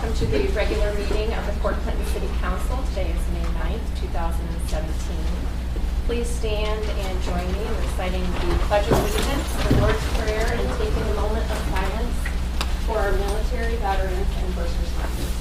Welcome to the regular meeting of the Port Clinton City Council. Today is May 9th, 2017. Please stand and join me in reciting the Pledge of Allegiance, the Lord's Prayer, and taking a moment of silence for our military, veterans, and first responders.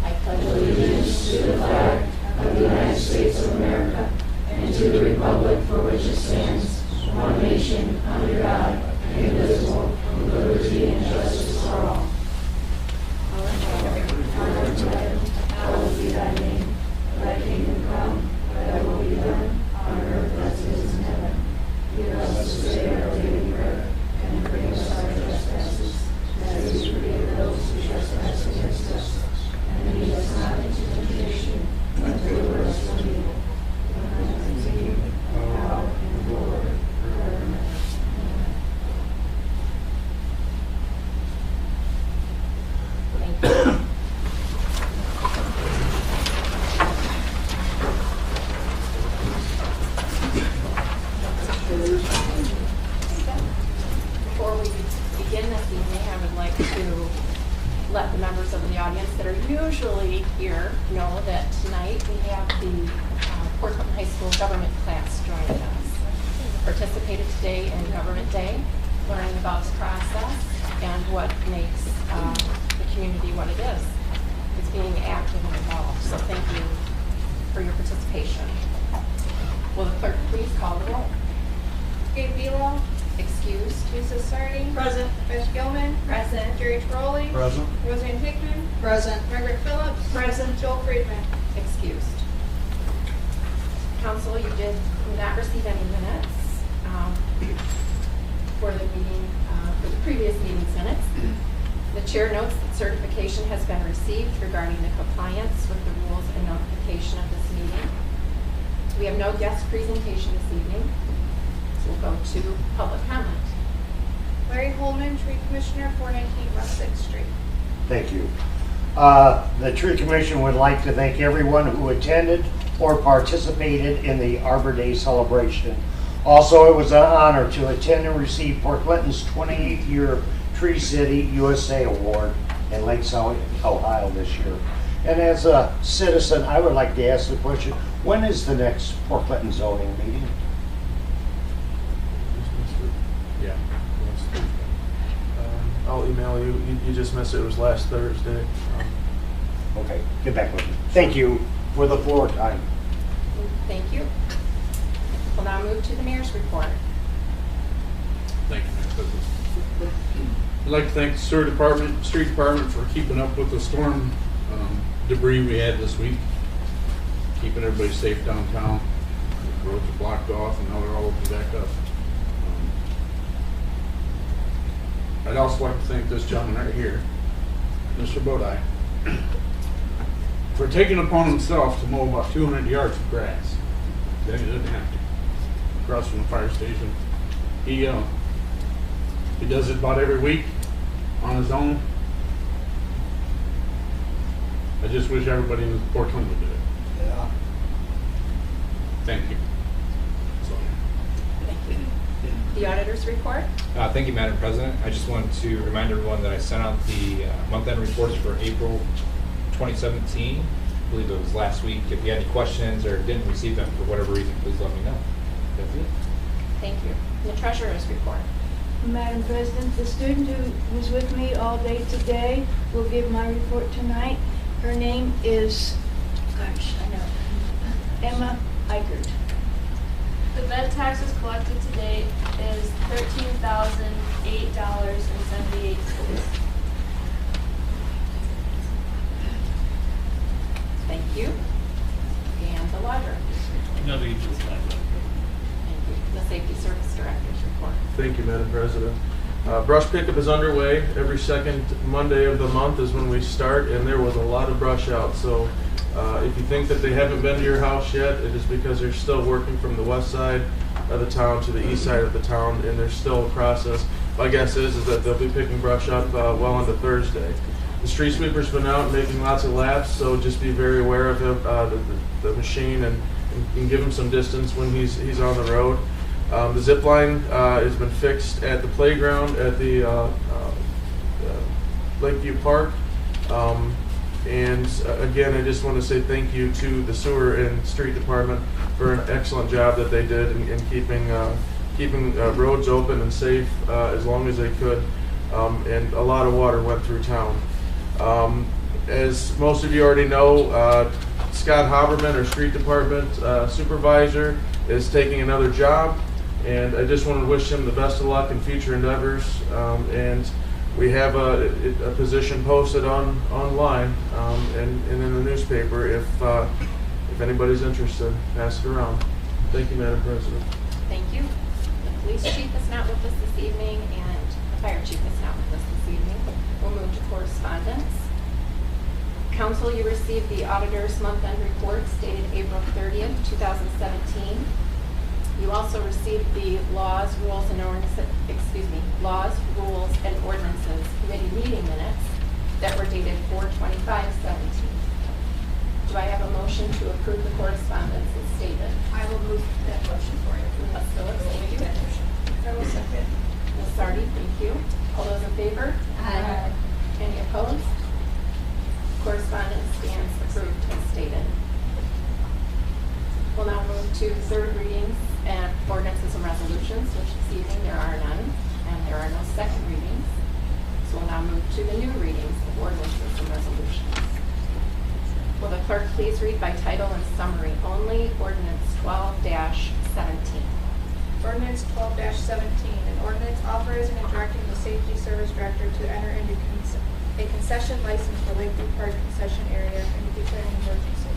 I pledge allegiance to the flag of the United States of America and to the republic for which it stands, one nation, under God, indivisible, with liberty and justice for all. Hallowed be thy name, thy kingdom come, thy will be done, on earth as it is in heaven. Give us this day our daily bread, and forgive us our trespasses, as we forgive those who trespass against us. And lead us not into temptation, but deliver us from evil. For thine is the kingdom, power, and glory, forever. Thank you. Before we begin this evening, I would like to let the members of the audience that are usually here know that tonight we have the Port Clinton High School government class joining us. Participated today in Government Day, learning about this process and what makes the community what it is. It's being active and involved. So thank you for your participation. Will the clerk please call the roll? Gabe Velo. Excused. Lisa Sardi. Present. Beth Gilman. Present. Jerry Trolley. Present. Roseanne Hickman. Present. Margaret Phillips. Present. Joel Friedman. Excused. Council, you did not receive any minutes for the meeting, for the previous meeting's minutes. The chair notes that certification has been received regarding the compliance with the rules and notification of this meeting. We have no guest presentation this evening, so we'll go to public comment. Larry Holman, Tree Commissioner, 419 West 6th Street. Thank you. The Tree Commission would like to thank everyone who attended or participated in the Arbor Day celebration. Also, it was an honor to attend and receive Port Clinton's 28th year Tree City USA Award in Lakeside, Ohio this year. And as a citizen, I would like to ask the question, when is the next Port Clinton zoning meeting? Yeah. I'll email you. You just missed it. It was last Thursday. Okay, get back with me. Thank you for the floor time. Thank you. We'll now move to the mayor's report. Thank you, Madam President. I'd like to thank the sewer department, street department for keeping up with the storm debris we had this week, keeping everybody safe downtown. The roads are blocked off and now they're all open back up. I'd also like to thank this gentleman right here, Mr. Bodie, for taking it upon himself to mow about 200 yards of grass. Then he didn't have to. Across from the fire station. He does it about every week on his own. I just wish everybody in Port Clinton would do it. Yeah. Thank you. That's all I have. Thank you. The auditor's report. Thank you, Madam President. I just wanted to remind everyone that I sent out the month-end reports for April 2017. I believe it was last week. If you had any questions or didn't receive them for whatever reason, please let me know. That's it. Thank you. The treasurer's report. Madam President, the student who was with me all day today will give my report tonight. Her name is, gosh, I know, Emma Eichert. The bed taxes collected to date is $13,008.78. Thank you. And the library. Nothing to Thank you. The safety service director's report. Thank you, Madam President. Brush pickup is underway. Every second Monday of the month is when we start, and there was a lot of brush out. So if you think that they haven't been to your house yet, it is because they're still working from the west side of the town to the east side of the town, and there's still a process. My guess is that they'll be picking brush up well into Thursday. The street sweeper's been out making lots of laps, so just be very aware of him, the machine, and give him some distance when he's on the road. The zip line has been fixed at the playground at the Lakeview Park. Again, I just want to say thank you to the sewer and street department for an excellent job that they did in keeping roads open and safe as long as they could. And a lot of water went through town. As most of you already know, Scott Haberman, our street department supervisor, is taking another job, and I just want to wish him the best of luck in future endeavors. And we have a position posted online and in the newspaper. If anybody's interested, pass it around. Thank you, Madam President. Thank you. The police chief is not with us this evening, and the fire chief is not with us this evening. We'll move to correspondence. Council, you received the auditor's month-end report dated April 30th, 2017. You also received the laws, rules, and ordinances committee meeting minutes that were dated 4/25/17. Do I have a motion to approve the correspondence as stated? I will move that motion for you. Ms. Phillips, thank you. I will second. Ms. Sardi, thank you. All those in favor? Aye. Any opposed? Correspondence stands approved as stated. We'll now move to third readings and ordinances and resolutions, which this evening there are none, and there are no second readings. So we'll now move to the new readings of ordinances and resolutions. Will the clerk please read by title and summary only, ordinance 12-17. Ordinance 12-17, an ordinance authorizing and directing the Safety Service Director to enter into a concession license for Lakeview Park concession area and declaring an emergency.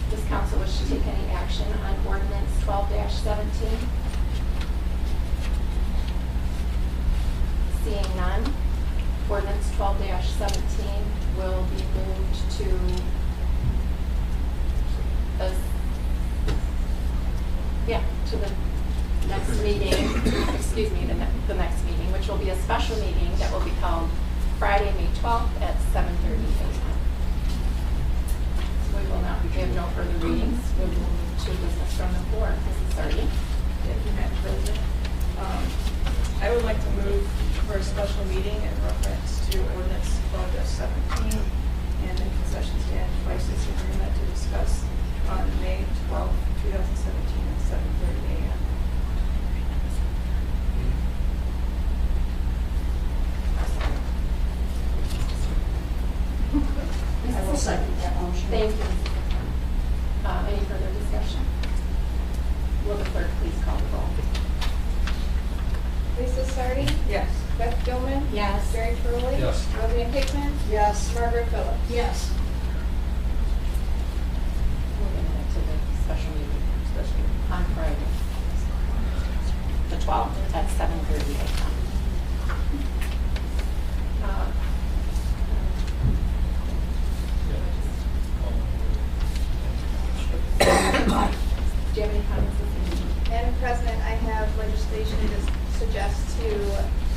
Does council wish to take any action on ordinance 12-17? Seeing none, ordinance 12-17 will be moved to the next meeting, excuse me, the next meeting, which will be a special meeting that will be held Friday, May 12th at 7:30 a.m. We will not give no further readings. We will move to business from the floor. Mrs. Sardi. Thank you, Madam President. I would like to move for a special meeting in reference to ordinance 12-17 and the concession stand license agreement to discuss on May 12, 2017 at 7:30 a.m. I will second that motion. Thank you. Any further discussion? Will the clerk please call the roll? Lisa Sardi? Yes. Beth Gilman? Yes. Barry Turley? Yes. Roseanne Hickman? Yes. Margaret Phillips? Yes. Moving into the special meeting on Friday, the 12th at 7:30 a.m. Do you have any comments this evening? Madam President, I have legislation to suggest to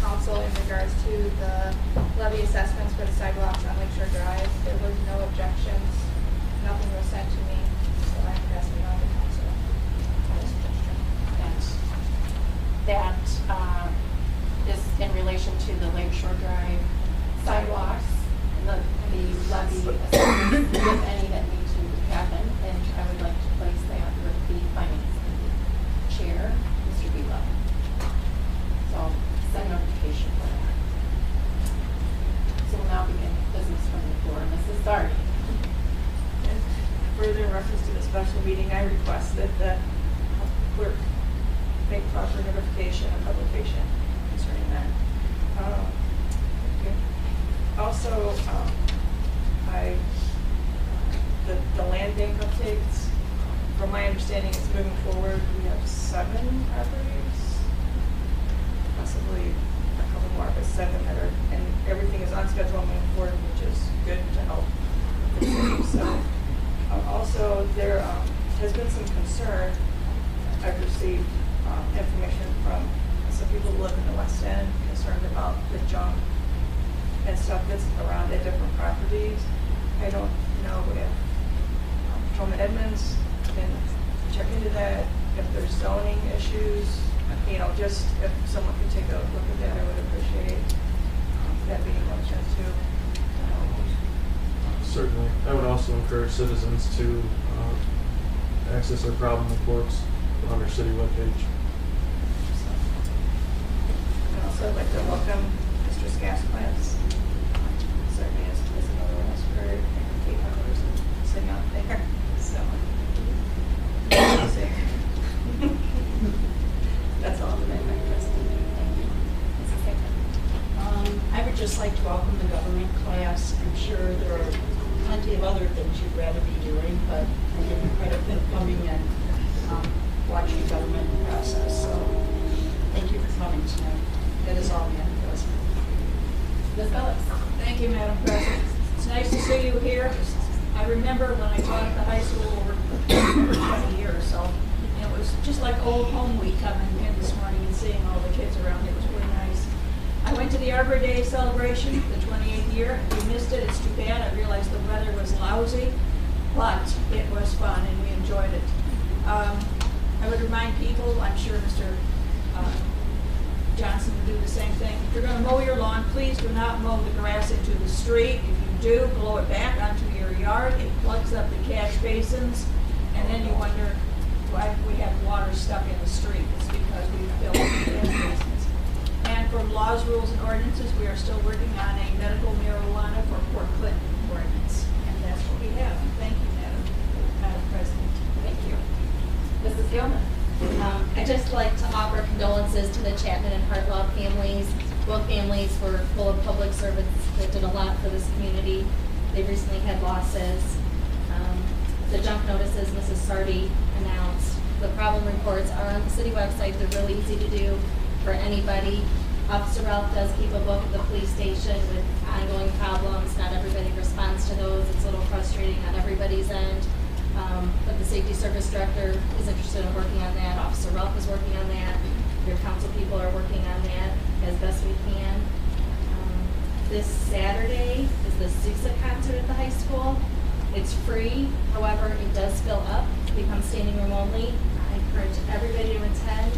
council in regards to the levy assessments for the sidewalks on Lakeshore Drive. There was no objections. Nothing was sent to me, so I'm passing it on to council. That is in relation to the Lakeshore Drive sidewalks, the levy assessments, if any, that need to happen, and I would like to place that with the finance committee chair, Mr. Bela. So I'll send notification for that. So we'll now begin business from the floor. Mrs. Sardi. And further in reference to the special meeting, I request that the clerk make proper notification and publication concerning that. Also, the land bank updates, from my understanding, it's moving forward. We have 7 properties, possibly a couple more, but 7 that are, and everything is on schedule moving forward, which is good to help the city. So, also, there has been some concern. I've received information from some people who live in the West End concerned about the junk and stuff that's around at different properties. I don't know if Patrolman Edmonds can check into that, if there's zoning issues, just if someone could take a look at that, I would appreciate that being looked into. Certainly. I would also encourage citizens to access their problem reports on our city webpage. I'd also like to welcome Mr. Skasklatz. Certainly as another one has heard Kate Hubbard sing out there. So that's all today, Madam President. Thank you. Mrs. Hickman. I would just like to welcome the government class. I'm sure there are plenty of other things you'd rather be doing, but I give you credit for coming and watching the government process. So thank you for coming tonight. That is all, Madam President. Ms. Phillips. Thank you, Madam President. It's nice to see you here. I remember when I taught at the high school over 20 years, so it was just like old home week coming in this morning and seeing all the kids around. It was really nice. I went to the Arbor Day celebration, the 28th year. We missed it. It's too bad. I realized the weather was lousy, but it was fun and we enjoyed it. I would remind people, I'm sure Mr. Johnson would do the same thing. If you're going to mow your lawn, please do not mow the grass into the street. If you do, blow it back onto your yard. It plugs up the catch basins, and then you wonder why we have water stuck in the street. It's because we filled the catch basins. And from laws, rules, and ordinances, we are still working on a medical marijuana for Port Clinton ordinance, and that's what we have. Thank you, Madam President. Thank you. Mrs. Gilman. I'd just like to offer condolences to the Chapman and Hartwell families. Both families were full of public servants that did a lot for this community. They recently had losses. The junk notices Mrs. Sardi announced. The problem reports are on the city website. They're really easy to do for anybody. Officer Ralph does keep a book at the police station with ongoing problems. Not everybody responds to those. It's a little frustrating on everybody's end. But the safety service director is interested in working on that. Officer Ralph is working on that. Your council people are working on that as best we can. This Saturday is the SUSA concert at the high school. It's free, however, it does fill up, it becomes standing room only. I encourage everybody to attend.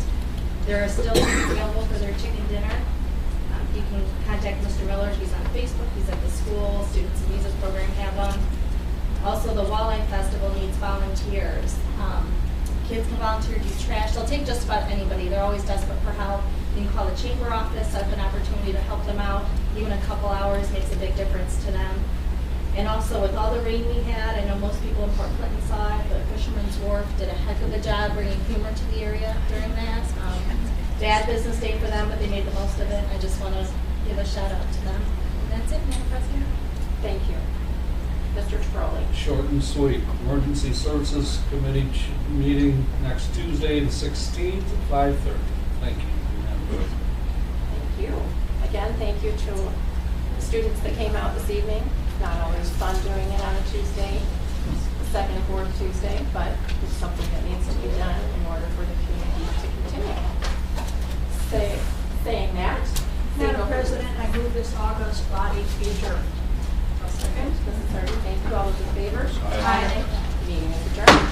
There are still tickets available for their chicken dinner. You can contact Mr. Miller, he's on Facebook, he's at the school, Students and Music Program have them. Also, the Walleye Festival needs volunteers. Kids can volunteer to do trash. They'll take just about anybody. They're always desperate for help. You can call the chamber office, set up an opportunity to help them out. Even a couple hours makes a big difference to them. And also, with all the rain we had, I know most people in Port Clinton saw it, but Fisherman's Wharf did a heck of a job bringing humor to the area during that. Bad business day for them, but they made the most of it. I just want to give a shout out to them. And that's it, Madam President. Thank you. Mr. Trolley. Short and sweet. Emergency Services Committee meeting next Tuesday, the 16th at 5:30. Thank you. Thank you. Again, thank you to the students that came out this evening. Not always fun doing it on a Tuesday, the second and fourth Tuesday, but it's something that needs to be done in order for the community to continue. Saying that, Madam President, I move this August body be adjourned. Second, Mrs. Hardy, thank you. All those in favor? Aye. Meeting is adjourned.